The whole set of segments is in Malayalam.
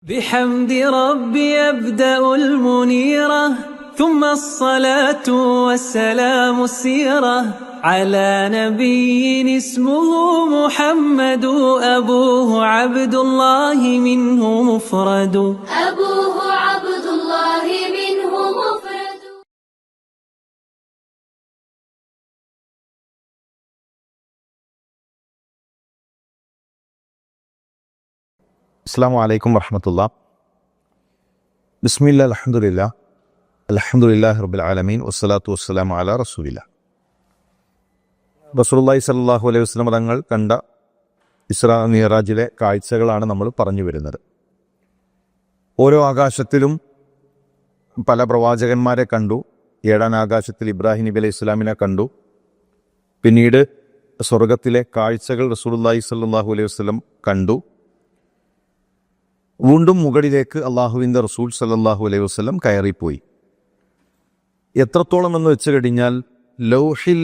بحمد ربي أبدأ المنيرة ثم الصلاة والسلام السيرة على نبي اسمه محمد أبوه عبد الله منه مفرد أبوه عبد الله منه مفرد. അസ്സലാമു അലൈക്കും വറഹ്മത്തുള്ളാഹി. ബിസ്മില്ലാ അൽഹംദുലില്ലാ അൽഹംദുലില്ലാഹി റബ്ബിൽ ആലമീൻ വസ്സലാത്തു വസ്സലാമു അലാ റസൂലില്ലാ. റസൂലുള്ളാഹി സ്വല്ലല്ലാഹു അലൈഹി വസല്ലം തങ്ങൾ കണ്ട ഇസ്രാ മിഅ്റാജിലെ കാഴ്ചകളാണ് നമ്മൾ പറഞ്ഞു വരുന്നത്. ഓരോ ആകാശത്തിലും പല പ്രവാചകന്മാരെ കണ്ടു. ഏഴാം ആകാശത്തിൽ ഇബ്രാഹിം നബി അലൈഹി ഇസ്ലാമിനെ കണ്ടു. പിന്നീട് സ്വർഗത്തിലെ കാഴ്ചകൾ റസൂലുള്ളാഹി സ്വല്ലല്ലാഹു അലൈഹി വസല്ലം കണ്ടു. വീണ്ടും മുകളിലേക്ക് അള്ളാഹുവിൻ്റെ റസൂൽ സല്ലല്ലാഹു അലൈഹി വസല്ലം കയറിപ്പോയി. എത്രത്തോളം എന്ന് വെച്ച് കഴിഞ്ഞാൽ ലൗഹിൽ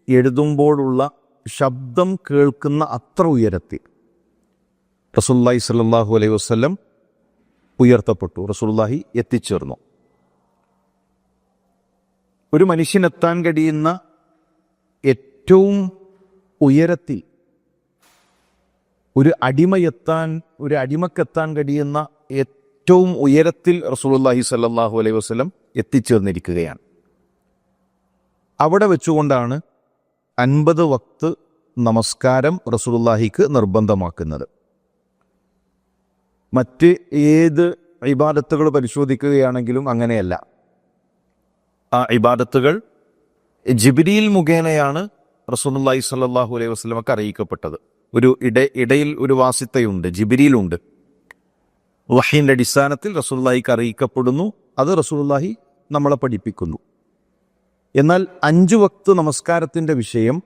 എഴുതുമ്പോഴുള്ള ശബ്ദം കേൾക്കുന്ന അത്ര ഉയരത്തിൽ റസൂലുള്ളാഹി സല്ലല്ലാഹു അലൈഹി വസല്ലം ഉയർത്തപ്പെട്ടു. റസൂലുള്ളാഹി എത്തിച്ചേർന്നു. ഒരു മനുഷ്യനെത്താൻ കഴിയുന്ന ഏറ്റവും ഉയരത്തിൽ ഒരു അടിമക്കെത്താൻ കഴിയുന്ന ഏറ്റവും ഉയരത്തിൽ റസൂലുള്ളാഹി സ്വല്ലല്ലാഹു അലൈഹി വസല്ലം എത്തിച്ചേർന്നിരിക്കുകയാണ്. അവിടെ വെച്ചുകൊണ്ടാണ് 50 വക്ത് നമസ്കാരം റസൂലുള്ളാഹിക്ക് നിർബന്ധമാക്കുന്നത്. മറ്റ് ഏത് ഇബാദത്തുകൾ പരിശോധിക്കുകയാണെങ്കിലും അങ്ങനെയല്ല. ആ ഇബാദത്തുകൾ ജിബ്രീൽ മുഖേനയാണ് റസൂലുള്ളാഹി സ്വല്ലല്ലാഹു അലൈഹി വസല്ലമക്ക് അറിയിക്കപ്പെട്ടത്. ഇടയിൽ ഒരു വാസിത്തയുണ്ട്, ജിബ്രീലുണ്ട്. വഹീൻ്റെ അടിസ്ഥാനത്തിൽ റസൂലുള്ളാഹിക്ക് അറിയിക്കപ്പെടുന്നു. അത് റസൂലുള്ളാഹി നമ്മളെ പഠിപ്പിക്കുന്നു. എന്നാൽ 5 വക്ത് നമസ്കാരത്തിൻ്റെ വിഷയം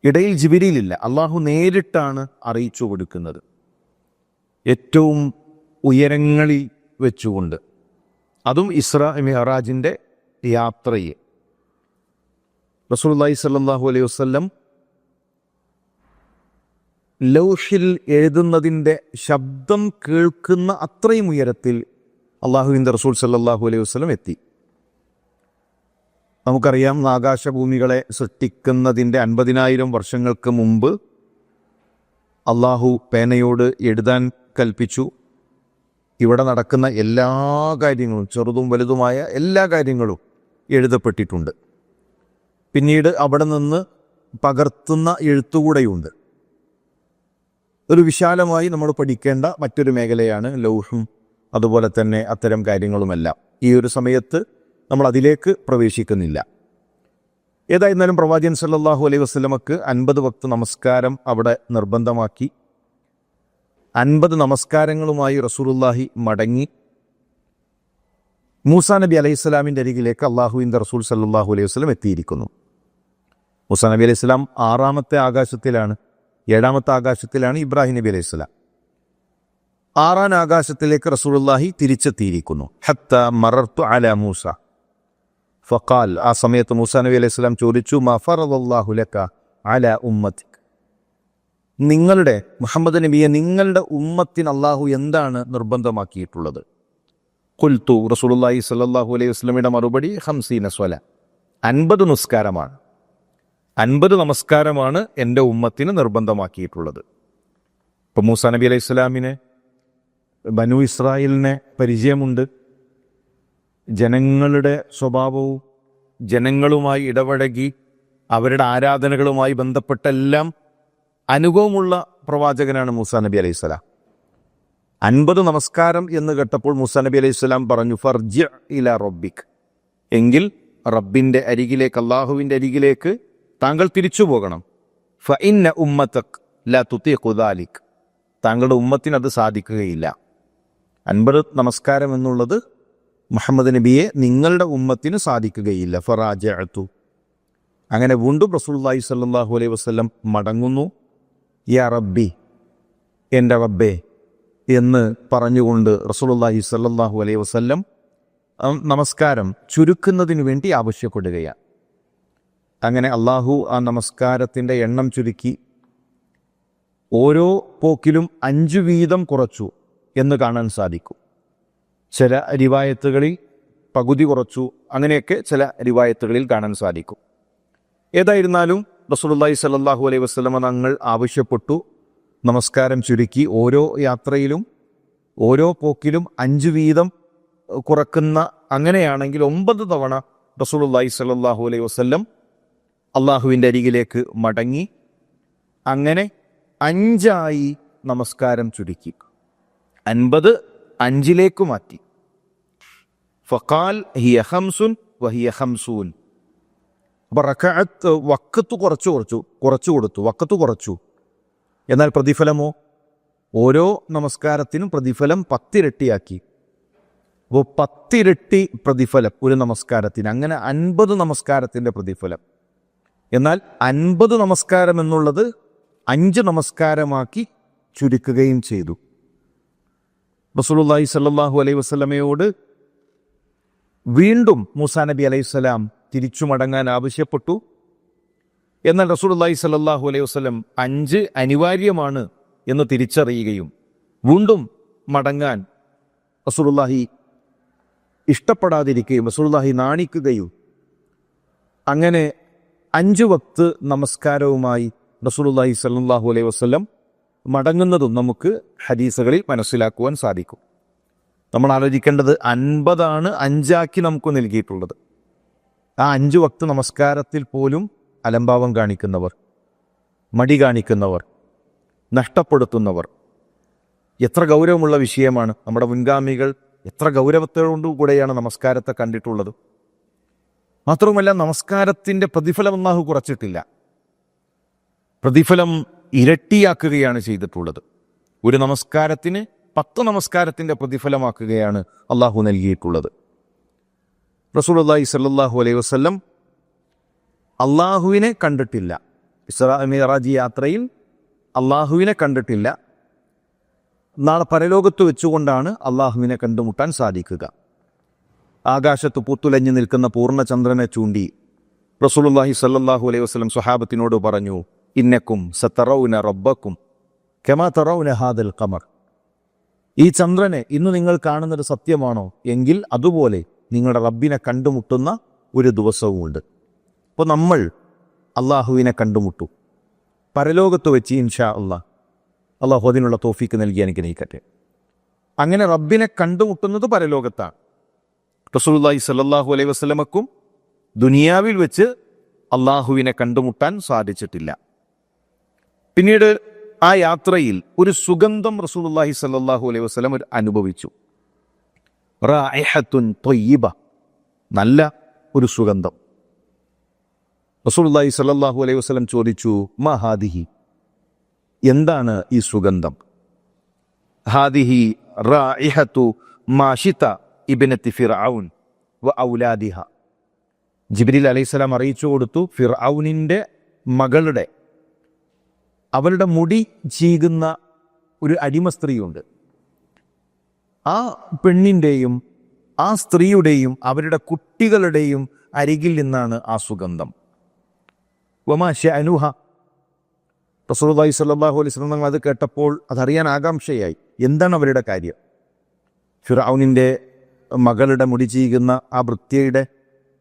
ഇടയിൽ ജിബ്രീലില്ല, അള്ളാഹു നേരിട്ടാണ് അറിയിച്ചു കൊടുക്കുന്നത്. ഏറ്റവും ഉയരങ്ങളിൽ വെച്ചുകൊണ്ട്, അതും ഇസ്രാ മിഅ്റാജിൻ്റെ യാത്രയെ റസൂലുള്ളാഹി സ്വല്ലല്ലാഹു അലൈഹി വസല്ലം ലൗഹിൽ എഴുതുന്നതിൻ്റെ ശബ്ദം കേൾക്കുന്ന അത്രയും ഉയരത്തിൽ അള്ളാഹുവിൻ്റെ റസൂൽ സല്ലല്ലാഹു അലൈഹി വസല്ലം എത്തി. നമുക്കറിയാം, ആകാശഭൂമികളെ സൃഷ്ടിക്കുന്നതിൻ്റെ 50,000 വർഷങ്ങൾക്ക് മുമ്പ് അള്ളാഹു പേനയോട് എഴുതാൻ കൽപ്പിച്ചു. ഇവിടെ നടക്കുന്ന എല്ലാ കാര്യങ്ങളും, ചെറുതും വലുതുമായ എല്ലാ കാര്യങ്ങളും എഴുതപ്പെട്ടിട്ടുണ്ട്. പിന്നീട് അവിടെ നിന്ന് പകർത്തുന്ന എഴുത്തുകൂടെയുണ്ട്. ഒരു വിശാലമായി നമ്മൾ പഠിക്കേണ്ട മറ്റൊരു മേഖലയാണ് ലൗഹും അതുപോലെ തന്നെ അത്തരം കാര്യങ്ങളുമെല്ലാം. ഈ ഒരു സമയത്ത് നമ്മൾ അതിലേക്ക് പ്രവേശിക്കുന്നില്ല. ഏതായിരുന്നാലും പ്രവാചകൻ സല്ലല്ലാഹു അലൈഹി വസല്ലമക്ക് 50 വക്ത് നമസ്കാരം അവിടെ നിർബന്ധമാക്കി. 50 നമസ്കാരങ്ങളുമായി റസൂലുള്ളാഹി മടങ്ങി. മൂസാ നബി അലൈഹി സ്വലാമിൻ്റെ അരികിലേക്ക് അള്ളാഹുവിൻ്റെ റസൂൽ സല്ലല്ലാഹു അലൈഹി വസല്ലം എത്തിയിരിക്കുന്നു. മൂസാ നബി അലൈഹി സ്വലാം 6ാമത്തെ ആകാശത്തിലാണ്. 7ാമത്തെ ആകാശത്തിലാണ് ഇബ്രാഹിം നബി അലൈഹി സ്വലാം. 6ാം ആകാശത്തിലേക്ക് റസൂലുള്ളാഹി തിരിച്ചെത്തിയിരിക്കുന്നു. ഹത്ത മറർത്തു അല മൂസ ഫഖാൽ. ആ സമയത്ത് മൂസാ നബി അലൈഹി സ്വലാം ചോദിച്ചു, മാ ഫറദല്ലാഹു ലക അല ഉമ്മത്തിക്. നിങ്ങളുടെ മുഹമ്മദ് നബിയെ, നിങ്ങളുടെ ഉമ്മത്തിന് അള്ളാഹു എന്താണ് നിർബന്ധമാക്കിയിട്ടുള്ളത്? ഖുൽതു, റസൂലുള്ളാഹി സ്വല്ലല്ലാഹു അലൈഹി വസല്ലമയുടെ മറുപടി, 50 സ്വല, 50 നിസ്കാരമാണ്. 50 നമസ്കാരമാണ് എൻ്റെ ഉമ്മത്തിന് നിർബന്ധമാക്കിയിട്ടുള്ളത്. ഇപ്പം മൂസാ നബി അലൈഹി സ്വലാമിനെ, ബനു ഇസ്രായേലിനെ പരിചയമുണ്ട്. ജനങ്ങളുടെ സ്വഭാവവും ജനങ്ങളുമായി ഇടപഴകി അവരുടെ ആരാധനകളുമായി ബന്ധപ്പെട്ടെല്ലാം അനുഭവമുള്ള പ്രവാചകനാണ് മൂസാ നബി അലൈഹി സ്വലാം. 50 നമസ്കാരം എന്ന് കേട്ടപ്പോൾ മൂസാ നബി അലൈഹി സ്വലാം പറഞ്ഞു, ഫർജി ഇലാ റബ്ബിക്, എങ്കിൽ റബ്ബിൻ്റെ അരികിലേക്ക്, അള്ളാഹുവിൻ്റെ അരികിലേക്ക് താങ്കൾ തിരിച്ചു പോകണം. ഫഇന്ന ഉമ്മതക് ലാ തുതീഖു ദാലിക്, താങ്കളുടെ ഉമ്മത്തിന് അത് സാധിക്കുകയില്ല. 50 നമസ്കാരം എന്നുള്ളത് മുഹമ്മദ് നബിയെ നിങ്ങളുടെ ഉമ്മത്തിന് സാധിക്കുകയില്ല. ഫറാജഅതു, അങ്ങനെ വീണ്ടും റസൂലുള്ളാഹി സ്വല്ലല്ലാഹു അലൈഹി വസല്ലം മടങ്ങുന്നു. യാ റബ്ബി, എൻ്റെ റബ്ബേ എന്ന് പറഞ്ഞുകൊണ്ട് റസൂലുള്ളാഹി സ്വല്ലല്ലാഹു അലൈഹി വസല്ലം നമസ്കാരം ചുരുക്കുന്നതിന് വേണ്ടി ആവശ്യപ്പെടുകയാണ്. അങ്ങനെ അള്ളാഹു ആ നമസ്കാരത്തിൻ്റെ എണ്ണം ചുരുക്കി. ഓരോ പോക്കിലും 5 വീതം കുറച്ചു. എന്ന് കാണാൻ സാധിക്കും. ചില റിവായത്തുകളിൽ പകുതി കുറച്ചു, അങ്ങനെയൊക്കെ ചില റിവായത്തുകളിൽ കാണാൻ സാധിക്കും. ഏതായിരുന്നാലും റസൂലുള്ളാഹി സ്വല്ലല്ലാഹു അലൈഹി വസല്ലമ തങ്ങൾ ആവശ്യപ്പെട്ടു നമസ്കാരം ചുരുക്കി ഓരോ യാത്രയിലും ഓരോ പോക്കിലും 5 വീതം കുറക്കുന്ന, അങ്ങനെയാണെങ്കിൽ 9 തവണ റസൂലുള്ളാഹി സ്വല്ലല്ലാഹു അലൈഹി വസല്ലം അള്ളാഹുവിൻ്റെ അരികിലേക്ക് മടങ്ങി. അങ്ങനെ 5 നമസ്കാരം ചുരുക്കി, 50 5 മാറ്റി. ഫഖാൽ ഹിയ ഖംസുൻ വഹിയ ഖംസൂൻ. അപ്പോൾ റക്അത്ത് വഖത്ത് കുറച്ചു കൊടുത്തു, വഖത്ത് കുറച്ചു. എന്നാൽ പ്രതിഫലമോ ഓരോ നമസ്കാരത്തിനും പ്രതിഫലം 10 ഇരട്ടിയാക്കി. അപ്പോൾ 10 ഇരട്ടി പ്രതിഫലം ഒരു നമസ്കാരത്തിന്, അങ്ങനെ 50 നമസ്കാരത്തിൻ്റെ പ്രതിഫലം. എന്നാൽ 50 നമസ്കാരം എന്നുള്ളത് 5 നമസ്കാരമാക്കി ചുരുക്കുകയും ചെയ്തു. റസൂലുള്ളാഹി സ്വല്ലല്ലാഹു അലൈഹി വസല്ലമയോട് വീണ്ടും മൂസാ നബി അലൈഹിസ്സലാം തിരിച്ചു മടങ്ങാൻ ആവശ്യപ്പെട്ടു. എന്നാൽ റസൂലുള്ളാഹി സ്വല്ലല്ലാഹു അലൈഹി വസല്ലം 5 അനിവാര്യമാണ് എന്ന് തിരിച്ചറിയുകയും വീണ്ടും മടങ്ങാൻ റസൂലുള്ളാഹി ഇഷ്ടപ്പെടാതിരിക്കുകയും റസൂലുള്ളാഹി നാണിക്കുകയും, അങ്ങനെ 5 വക്ത് നമസ്കാരവുമായി റസൂലുള്ളാഹി സ്വല്ലല്ലാഹു അലൈഹി വസല്ലം മടങ്ങുന്നതും നമുക്ക് ഹദീസുകളിൽ മനസ്സിലാക്കുവാൻ സാധിക്കും. നമ്മൾ ആലോചിക്കേണ്ടത് 50 5 നമുക്ക് നൽകിയിട്ടുള്ളത്. ആ 5 വക്ത് നമസ്കാരത്തിൽ പോലും അലംഭാവം കാണിക്കുന്നവർ, മടി കാണിക്കുന്നവർ, നഷ്ടപ്പെടുത്തുന്നവർ, എത്ര ഗൗരവമുള്ള വിഷയമാണ്. നമ്മുടെ മുൻഗാമികൾ എത്ര ഗൗരവത്തോടുകൂടെയാണ് നമസ്കാരത്തെ കണ്ടിട്ടുള്ളത്. മാത്രവുമല്ല, നമസ്കാരത്തിൻ്റെ പ്രതിഫലം അല്ലാഹു കുറച്ചിട്ടില്ല, പ്രതിഫലം ഇരട്ടിയാക്കുകയാണ് ചെയ്തിട്ടുള്ളത്. ഒരു നമസ്കാരത്തിന് 10 നമസ്കാരത്തിൻ്റെ പ്രതിഫലമാക്കുകയാണ് അള്ളാഹു നൽകിയിട്ടുള്ളത്. റസൂലുള്ളാഹി സ്വല്ലല്ലാഹു അലൈഹി വസല്ലം അള്ളാഹുവിനെ കണ്ടിട്ടില്ല. ഇസ്രാ മിഅ്റാജ് യാത്രയിൽ അള്ളാഹുവിനെ കണ്ടിട്ടില്ല. നാളെ പരലോകത്ത് വെച്ചുകൊണ്ടാണ് അള്ളാഹുവിനെ കണ്ടുമുട്ടാൻ സാധിക്കുക. ആകാശത്ത് പൂത്തുലഞ്ഞു നിൽക്കുന്ന പൂർണ്ണചന്ദ്രനെ ചൂണ്ടി റസൂലുള്ളാഹി സ്വല്ലല്ലാഹു അലൈഹി വസല്ലം സ്വഹാബത്തിനോട് പറഞ്ഞു, ഇന്നക്കും സതറൗന റബ്ബക്കും കമാ തറൗന ഹാദൽ ഖമർ. ഈ ചന്ദ്രനെ ഇന്ന് നിങ്ങൾ കാണുന്നത് സത്യമാണോ എങ്കിൽ അതുപോലെ നിങ്ങളുടെ റബ്ബിനെ കണ്ടുമുട്ടുന്ന ഒരു ദിവസവുമുണ്ട്. അപ്പോൾ നമ്മൾ അള്ളാഹുവിനെ കണ്ടുമുട്ടു പരലോകത്ത് വെച്ച് ഇൻഷാ അള്ളാഹു അതിനുള്ള തൗഫീക്ക് നൽകി അനുഗ്രഹിക്കട്ടെ. അങ്ങനെ റബ്ബിനെ കണ്ടുമുട്ടുന്നത് പരലോകത്താണ്. റസൂലുള്ളാഹി സ്വല്ലല്ലാഹു അലൈഹി വസല്ലമക്കും ദുനിയാവിൽ വെച്ച് അള്ളാഹുവിനെ കണ്ടുമുട്ടാൻ സാധിച്ചിട്ടില്ല. പിന്നീട് ആ യാത്രയിൽ ഒരു സുഗന്ധം റസൂലുള്ളാഹി സ്വല്ലല്ലാഹു അലൈഹി വസല്ലം അനുഭവിച്ചു. റായിഹത്തുൻ ത്വയ്യിബ, നല്ല ഒരു സുഗന്ധം. റസൂലുള്ളാഹി സ്വല്ലല്ലാഹു അലൈഹി വസല്ലം ചോദിച്ചു, മാ ഹാദിഹി, എന്താണ് ഈ സുഗന്ധം? ഹാദിഹി റായിഹത്തു മാഷിത ഇബ്നത്തി ഫിർഔൻ വ ഔലാദിഹ. ജിബ്രീൽ അലൈഹിസ്സലാം അറിയിച്ചു കൊടുത്തു, ഫിർഔനിൻ്റെ മകളുടെ, അവളുടെ മുടി ചീകുന്ന ഒരു അടിമ സ്ത്രീയുണ്ട്. ആ പെണ്ണിൻ്റെയും ആ സ്ത്രീയുടെയും അവരുടെ കുട്ടികളുടെയും അരികിൽ നിന്നാണ് ആ സുഗന്ധം. വമാ ശഅനുഹ. റസൂലുള്ളാഹി സ്വല്ലല്ലാഹു അലൈഹി വസല്ലം അത് കേട്ടപ്പോൾ അതറിയാൻ ആകാംക്ഷയായി. എന്താണ് അവരുടെ കാര്യം? ഫിർഔനിൻ്റെ മകളുടെ മുടി ചീകുന്ന ആ വൃത്യയുടെ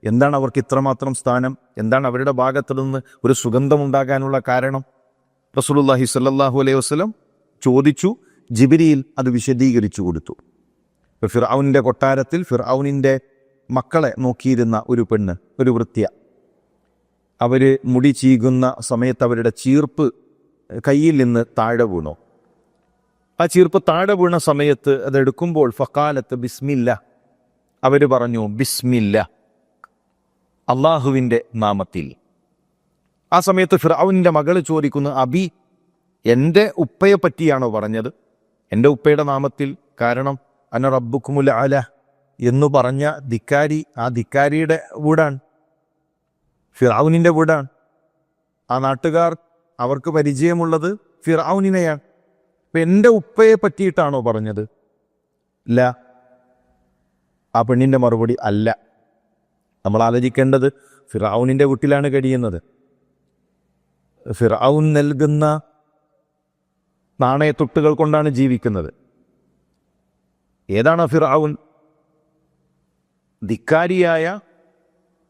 എന്താണ് അവർക്ക് ഇത്രമാത്രം സ്ഥാനം? എന്താണ് അവരുടെ ഭാഗത്തു നിന്ന് ഒരു സുഗന്ധമുണ്ടാകാനുള്ള കാരണം? റസൂലുള്ളാഹി സ്വല്ലല്ലാഹു അലൈഹി വസല്ലം ചോദിച്ചു. ജിബ്രീൽ അത് വിശദീകരിച്ചു കൊടുത്തു. ഫിർഔനിൻ്റെ കൊട്ടാരത്തിൽ ഫിർഔനിൻ്റെ മക്കളെ നോക്കിയിരുന്ന ഒരു പെണ്ണ്, ഒരു വൃത്യ, അവർ മുടി ചീകുന്ന സമയത്ത് അവരുടെ ചീർപ്പ് കയ്യിൽ നിന്ന് താഴെ വീണു. ആ ചീർപ്പ് താഴെ വീണ സമയത്ത് അതെടുക്കുമ്പോൾ ഫഖാലത്ത് ബിസ്മില്ല, അവർ പറഞ്ഞു ബിസ്മില്ല, അള്ളാഹുവിൻ്റെ നാമത്തിൽ. ആ സമയത്ത് ഫിർഔനിൻ്റെ മകൾ ചോദിക്കുന്നു, അബി, എൻ്റെ ഉപ്പയെ പറ്റിയാണോ പറഞ്ഞത്? എൻ്റെ ഉപ്പയുടെ നാമത്തിൽ? കാരണം അന റബ്ബുക്കുമുൽ അല എന്നു പറഞ്ഞ ധിക്കാരി, ആ ധിക്കാരിയുടെ വീടാണ്, ഫിർഔനിൻ്റെ വീടാണ്. ആ നാട്ടുകാർ, അവർക്ക് പരിചയമുള്ളത് ഫിർഔനിനെയാണ്. അപ്പം എൻ്റെ ഉപ്പയെ പറ്റിയിട്ടാണോ പറഞ്ഞത്? ഇല്ല. ആ പെണ്ണിൻ്റെ മറുപടി അല്ല. നമ്മൾ ആലോചിക്കേണ്ടത്, ഫിർഔനിൻ്റെ വീട്ടിലാണ് കഴിയുന്നത്. ഫിർഔൻ നൽകുന്ന നാണയത്തുട്ടുകൾ കൊണ്ടാണ് ജീവിക്കുന്നത്. ഏതാണ് ഫിർഔൻ? ധിക്കാരിയായ,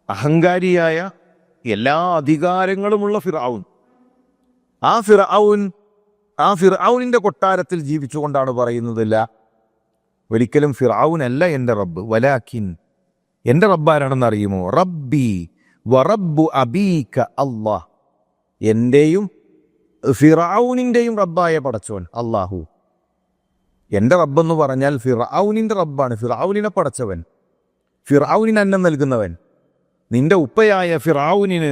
അഹങ്കാരിയായ, എല്ലാ അധികാരങ്ങളുമുള്ള ഫിർഔൻ. ആ ഫിർഔനിന്റെ കൊട്ടാരത്തിൽ ജീവിച്ചുകൊണ്ടാണ് പറയുന്നതില്ല, ഒരിക്കലും ഫിർഔൻ അല്ല എൻ്റെ റബ്ബ്, വലാകിൻ എൻ്റെ റബ്ബാരാണെന്ന് അറിയുമോ? റബ്ബി വറബ്ബു അബീക അല്ലാഹ്, എൻ്റെയും ഫിർഔനിൻ്റെയും റബ്ബായ പടച്ചവൻ അല്ലാഹു. എൻ്റെ റബ്ബെന്ന് പറഞ്ഞാൽ ഫിർഔനിൻ്റെ റബ്ബാണ്, ഫിർഔനിനെ പടച്ചവൻ, ഫിർഔനിന് അന്നം നൽകുന്നവൻ, നിന്റെ ഉപ്പയായ ഫിർഔനിന്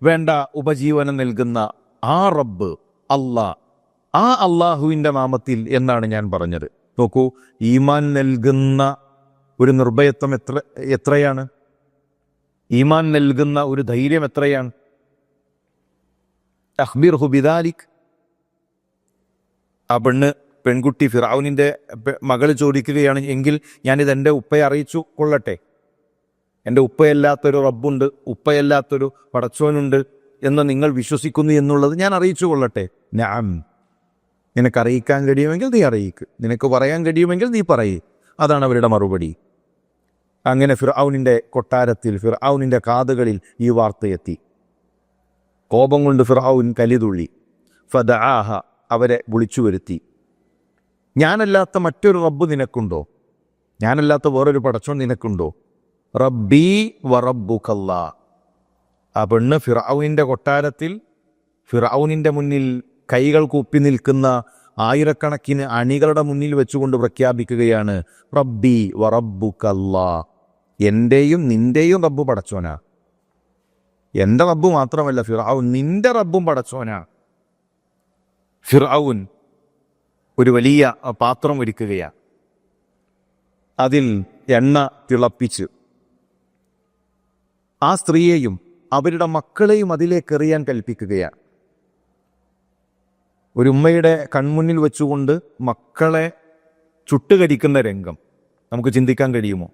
വേണ്ട ഉപജീവനം നൽകുന്ന ആ റബ്ബ് അല്ലാഹ്, ആ അള്ളാഹുവിൻ്റെ നാമത്തിൽ എന്നാണ് ഞാൻ പറഞ്ഞത്. നോക്കൂ, ഈമാൻ നൽകുന്ന ഒരു നിർഭയത്വം എത്രയാണ്, ഈമാൻ നൽകുന്ന ഒരു ധൈര്യം എത്രയാണ്. അഖ്ബിർഹു ബിദാലിക്. ആ പെൺകുട്ടി ഫിർഔനിൻ്റെ മകള് ചോദിക്കുകയാണ്, എങ്കിൽ ഞാനിത് എൻ്റെ ഉപ്പയെ അറിയിച്ചു കൊള്ളട്ടെ, എൻ്റെ ഉപ്പയല്ലാത്തൊരു റബ്ബുണ്ട്, ഉപ്പയല്ലാത്തൊരു പടച്ചോനുണ്ട് എന്ന് നിങ്ങൾ വിശ്വസിക്കുന്നു എന്നുള്ളത് ഞാൻ അറിയിച്ചു കൊള്ളട്ടെ. നഅം, നിനക്ക് അറിയിക്കാൻ കഴിയുമെങ്കിൽ നീ അറിയിക്ക്, നിനക്ക് പറയാൻ കഴിയുമെങ്കിൽ നീ പറയ്. അതാണ് അവരുടെ മറുപടി. അങ്ങനെ ഫിർഔനിൻ്റെ കൊട്ടാരത്തിൽ, ഫിർഔനിൻ്റെ കാതുകളിൽ ഈ വാർത്തയെത്തി. കോപം കൊണ്ട് ഫിർഔൻ കലിതുള്ളി. ഫദആഹ, അവരെ വിളിച്ചു വരുത്തി. ഞാനല്ലാത്ത മറ്റൊരു റബ്ബ് നിനക്കുണ്ടോ? ഞാനല്ലാത്ത വേറൊരു പടച്ചോൻ നിനക്കുണ്ടോ? റബ്ബി വറബ്ബുകല്ലാ. ആ പെണ്ണ് ഫിർഔനിൻ്റെ കൊട്ടാരത്തിൽ, ഫിർഔനിൻ്റെ മുന്നിൽ കൈകൾ കൂപ്പി നിൽക്കുന്ന ആയിരക്കണക്കിന് അണികളുടെ മുന്നിൽ വെച്ചുകൊണ്ട് പ്രഖ്യാപിക്കുകയാണ്, റബ്ബി വറബ്ബുകല്ലാ, എൻ്റെയും നിൻ്റെയും റബ്ബ് പടച്ചോനാ. എൻ്റെ റബ്ബ് മാത്രമല്ല ഫിർഔൻ, നിന്റെ റബ്ബും പടച്ചോനാ. ഫിർഔൻ ഒരു വലിയ പാത്രം ഒരുക്കുകയാണ്, അതിൽ എണ്ണ തിളപ്പിച്ച് ആ സ്ത്രീയെയും അവരുടെ മക്കളെയും അതിലേക്ക് എറിയാൻ കൽപ്പിക്കുകയാണ്. ഒരു ഉമ്മയുടെ കൺമുന്നിൽ വെച്ചുകൊണ്ട് മക്കളെ ചുട്ടുകരിക്കുന്ന രംഗം നമുക്ക് ചിന്തിക്കാൻ കഴിയുമോ?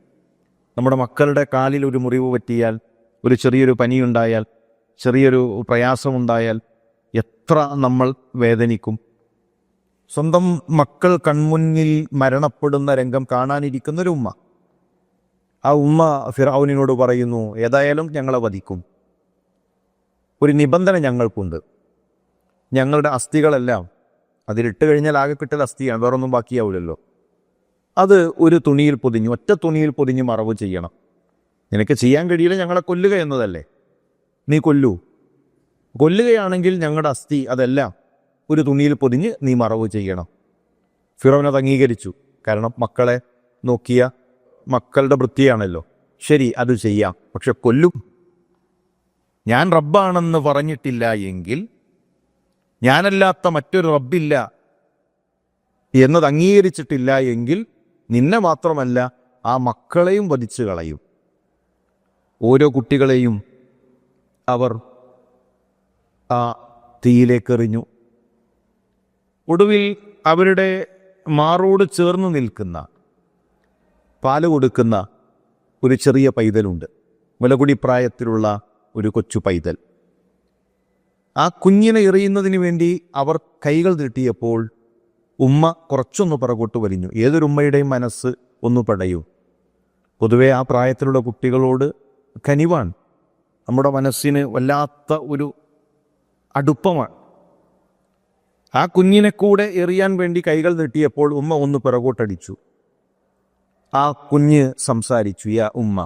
നമ്മുടെ മക്കളുടെ കാലിൽ ഒരു മുറിവ് പറ്റിയാൽ, ഒരു ചെറിയൊരു പനിയുണ്ടായാൽ, ചെറിയൊരു പ്രയാസമുണ്ടായാൽ എത്ര നമ്മൾ വേദനിക്കും. സ്വന്തം മക്കൾ കൺമുന്നിൽ മരണപ്പെടുന്ന രംഗം കാണാനിരിക്കുന്നൊരു ഉമ്മ. ആ ഉമ്മ ഫിർഔനിനോട് പറയുന്നു, ഏതായാലും ഞങ്ങളെ വധിക്കും, ഒരു നിബന്ധന ഞങ്ങൾക്കുണ്ട്. ഞങ്ങളുടെ അസ്ഥികളെല്ലാം അതിലിട്ട് കഴിഞ്ഞാൽ ആകെ കിട്ടൽ അസ്ഥിയാണ്, വേറൊന്നും ബാക്കിയാവില്ലല്ലോ. അത് ഒരു തുണിയിൽ പൊതിഞ്ഞ്, ഒറ്റ തുണിയിൽ പൊതിഞ്ഞ് മറവ് ചെയ്യണം. നിനക്ക് ചെയ്യാൻ കഴിയില്ല, ഞങ്ങളെ കൊല്ലുക എന്നതല്ലേ, നീ കൊല്ലുകയാണെങ്കിൽ ഞങ്ങളുടെ അസ്ഥി അതെല്ലാം ഒരു തുണിയിൽ പൊതിഞ്ഞ് നീ മറവ് ചെയ്യണം. ഫിറൗൻ അത് അംഗീകരിച്ചു. കാരണം മക്കളെ നോക്കിയ മക്കളുടെ വൃത്തിയാണല്ലോ. ശരി, അത് ചെയ്യാം, പക്ഷെ കൊല്ലും. ഞാൻ റബ്ബാണെന്ന് പറഞ്ഞിട്ടില്ല എങ്കിൽ, ഞാനല്ലാത്ത മറ്റൊരു റബ്ബില്ല എന്നത് അംഗീകരിച്ചിട്ടില്ല എങ്കിൽ, നിന്നെ മാത്രമല്ല ആ മക്കളെയും വധിച്ചു കളയും. ഓരോ കുട്ടികളെയും അവർ ആ തീയിലേക്കെറിഞ്ഞു. ഒടുവിൽ അവരുടെ മാറോട് ചേർന്ന് നിൽക്കുന്ന, പാല് കൊടുക്കുന്ന ഒരു ചെറിയ പൈതലുണ്ട്, മുലകുടി പ്രായത്തിലുള്ള ഒരു കൊച്ചു പൈതൽ. ആ കുഞ്ഞിനെ എറിയുന്നതിന് വേണ്ടി അവർ കൈകൾ നീട്ടിയപ്പോൾ ഉമ്മ കുറച്ചൊന്ന് പിറകോട്ട് വലിഞ്ഞു. ഏതൊരു ഉമ്മയുടെയും മനസ്സ് ഒന്ന് പടയും. പൊതുവെ ആ പ്രായത്തിലുള്ള കുട്ടികളോട് കനിവാണ്, നമ്മുടെ മനസ്സിന് വല്ലാത്ത ഒരു അടുപ്പമാണ്. ആ കുഞ്ഞിനെ കൂടെ എറിയാൻ വേണ്ടി കൈകൾ നീട്ടിയപ്പോൾ ഉമ്മ ഒന്ന് പിറകോട്ടടിച്ചു. ആ കുഞ്ഞ് സംസാരിച്ചു, യാ ഉമ്മ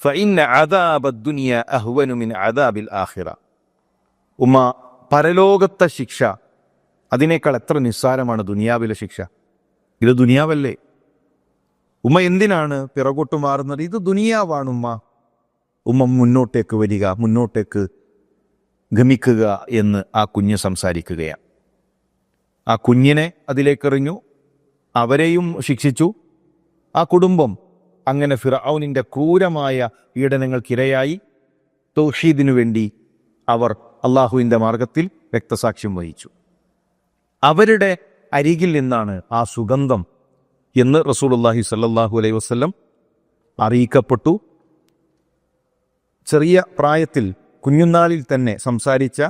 ഫഇന്ന അദാബദ് ദുനിയ അഹ്വനു മിൻ അദാബിൽ ആഖിറ. ഉമ്മ, പരലോകത്തെ ശിക്ഷ അതിനേക്കാൾ എത്ര നിസ്സാരമാണ് ദുനിയാവിലെ ശിക്ഷ. ഇത് ദുനിയാവല്ലേ? ഉമ്മ എന്തിനാണ് പിറകോട്ട് മാറുന്നത്? ഇത് ദുനിയാവാണ് ഉമ്മ. ഉമ്മ മുന്നോട്ടേക്ക് വരിക, മുന്നോട്ടേക്ക് ഗമിക്കുക എന്ന് ആ കുഞ്ഞ് സംസാരിക്കുകയാണ്. ആ കുഞ്ഞിനെ അതിലേക്കെറിഞ്ഞു, അവരെയും ശിക്ഷിച്ചു. ആ കുടുംബം അങ്ങനെ ഫിർഔനിൻ്റെ ക്രൂരമായ പീഡനങ്ങൾക്കിരയായി. തൗഹീദിനു വേണ്ടി അവർ അള്ളാഹുവിൻ്റെ മാർഗത്തിൽ രക്തസാക്ഷ്യം വഹിച്ചു. അവരുടെ അരികിൽ നിന്നാണ് ആ സുഗന്ധം എന്ന് റസൂലുള്ളാഹി സ്വല്ലല്ലാഹു അലൈഹി വസല്ലം അറിയിക്കപ്പെട്ടു. ചെറിയ പ്രായത്തിൽ, കുഞ്ഞുനാളിൽ തന്നെ സംസാരിച്ച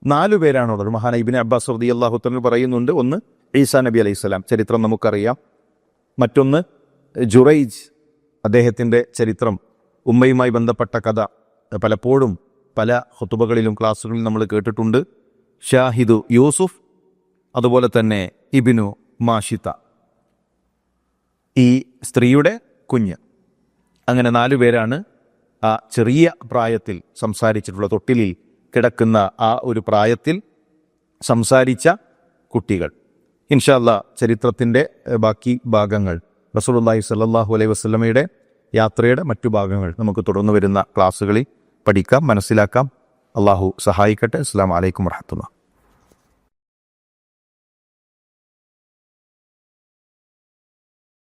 4 പേരാണുള്ളത്. മഹാന ഇബ്നു അബ്ബാസ് റളിയല്ലാഹു തആല പറയുന്നുണ്ട്. ഒന്ന് ഈസാ നബി അലൈഹിസ്സലാം, ചരിത്രം നമുക്കറിയാം. മറ്റൊന്ന് ജുറൈജ്, അദ്ദേഹത്തിൻ്റെ ചരിത്രം, ഉമ്മയുമായി ബന്ധപ്പെട്ട കഥ പലപ്പോഴും പല ഖുതുബകളിലും ക്ലാസ്സുകളിലും നമ്മൾ കേട്ടിട്ടുണ്ട്. ഷാഹിദു യൂസുഫ്, അതുപോലെ തന്നെ ഇബ്നു മാഷിത്ത, ഈ സ്ത്രീയുടെ കുഞ്ഞ്. അങ്ങനെ 4 പേരാണ് ആ ചെറിയ പ്രായത്തിൽ സംസാരിച്ചിട്ടുള്ള, തൊട്ടിലിൽ കിടക്കുന്ന ആ ഒരു പ്രായത്തിൽ സംസാരിച്ച കുട്ടികൾ. ഇൻഷാ അല്ലാഹ് ചരിത്രത്തിൻ്റെ ബാക്കി ഭാഗങ്ങൾ, റസൂലുള്ളാഹി സ്വല്ലല്ലാഹു അലൈഹി വസല്ലമയുടെ യാത്രയുടെ മറ്റു ഭാഗങ്ങൾ നമുക്ക് തുടർന്ന് വരുന്ന ക്ലാസ്സുകളിൽ പഠിക്കാം, മനസ്സിലാക്കാം. അള്ളാഹു സഹായിക്കട്ടെ. അസ്സലാമു അലൈക്കും വറഹ്മത്തുള്ളാഹി.